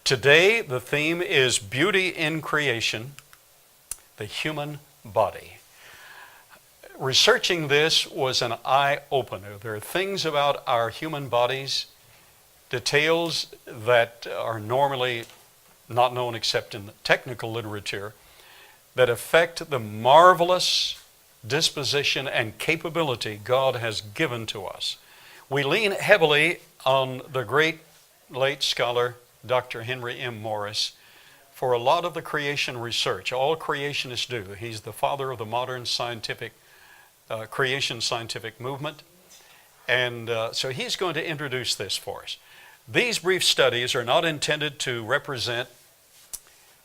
Today, the theme is Beauty in Creation, the Human Body. Researching this was an eye-opener. There are things about our human bodies, details that are normally not known except in technical literature, that affect the marvelous disposition and capability God has given to us. We lean heavily on the great late scholar Dr. Henry M. Morris for a lot of the creation research. All creationists do. He's the father of the modern scientific creation scientific movement. And so he's going to introduce this for us. These brief studies are not intended to represent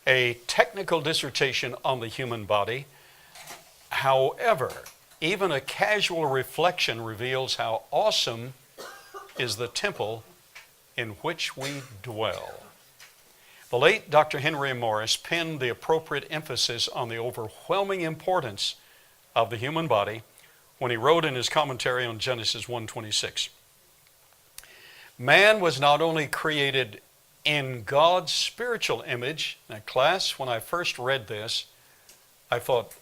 a technical dissertation on the human body. However, even a casual reflection reveals how awesome is the temple in which we dwell. The late Dr. Henry Morris penned the appropriate emphasis on the overwhelming importance of the human body when he wrote in his commentary on Genesis 1:26. Man was not only created in God's spiritual image. Now, class, when I first read this, I thought,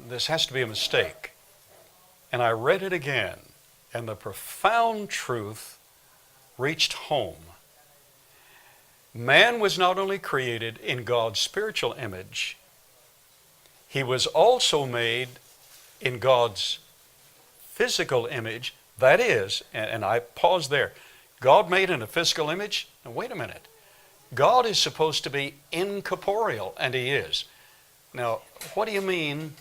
this has to be a mistake. And I read it again, and the profound truth reached home. Man was not only created in God's spiritual image, he was also made in God's physical image. That is, and I pause there, God made in a physical image? Now wait a minute. God is supposed to be incorporeal, and he is. Now, what do you mean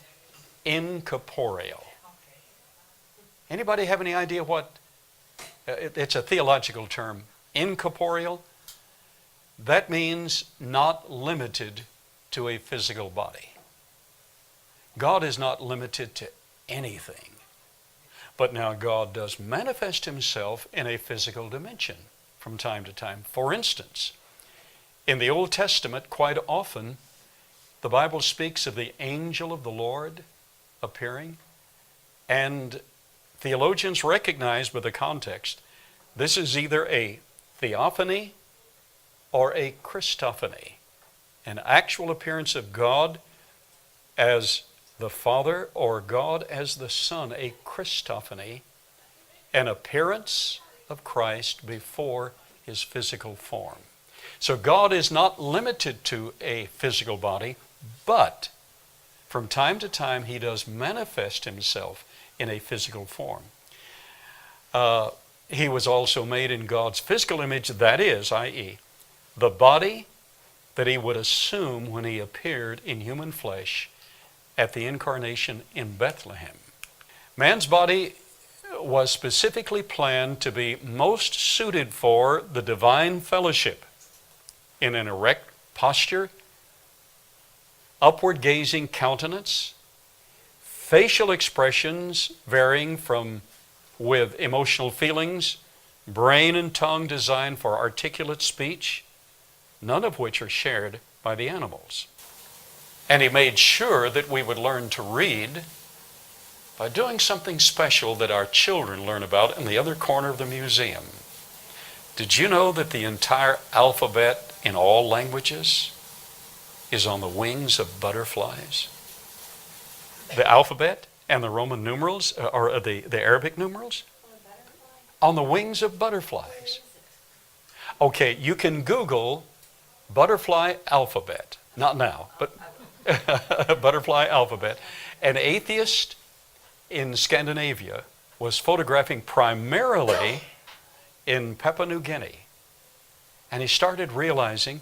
incorporeal? Anybody have any idea what? It's a theological term. Incorporeal? That means not limited to a physical body. God is not limited to anything. But now God does manifest himself in a physical dimension from time to time. For instance, in the Old Testament, quite often, the Bible speaks of the angel of the Lord appearing, and theologians recognize by the context, this is either a theophany or a Christophany, an actual appearance of God as the Father or God as the Son, a Christophany, an appearance of Christ before his physical form. So God is not limited to a physical body, but from time to time he does manifest himself in a physical form. He was also made in God's physical image, that is, i.e., the body that he would assume when he appeared in human flesh at the incarnation in Bethlehem. Man's body was specifically planned to be most suited for the divine fellowship in an erect posture, upward gazing countenance, facial expressions varying with emotional feelings, brain and tongue designed for articulate speech, none of which are shared by the animals. And he made sure that we would learn to read by doing something special that our children learn about in the other corner of the museum. Did you know that the entire alphabet in all languages is on the wings of butterflies? The alphabet and the Roman numerals, or the Arabic numerals? On the wings of butterflies. Okay, you can Google butterfly alphabet. Not now, but butterfly alphabet. An atheist in Scandinavia was photographing primarily in Papua New Guinea. And he started realizing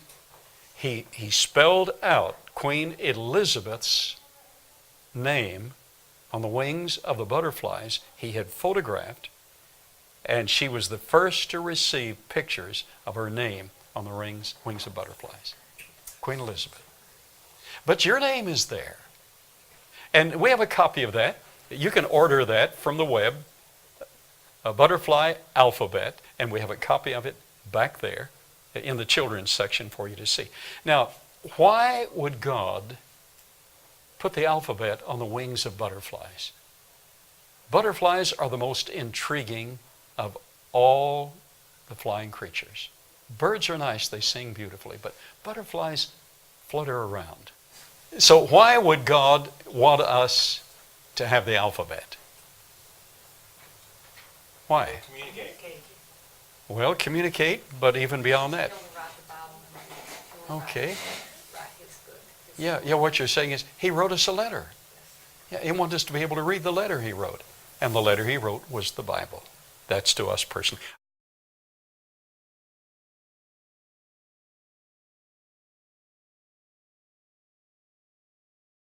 he spelled out Queen Elizabeth's name on the wings of the butterflies he had photographed, and she was the first to receive pictures of her name on the wings of butterflies. Queen Elizabeth. But your name is there. And we have a copy of that. You can order that from the web, a butterfly alphabet, and we have a copy of it back there in the children's section for you to see. Now, why would God put the alphabet on the wings of butterflies? Butterflies are the most intriguing of all the flying creatures. Birds are nice, they sing beautifully, but butterflies flutter around. So why would God want us to have the alphabet? Why? Communicate. Well, communicate, but even beyond that. Okay. Yeah, what you're saying is he wrote us a letter. Yeah, he wanted us to be able to read the letter he wrote. And the letter he wrote was the Bible. That's to us personally.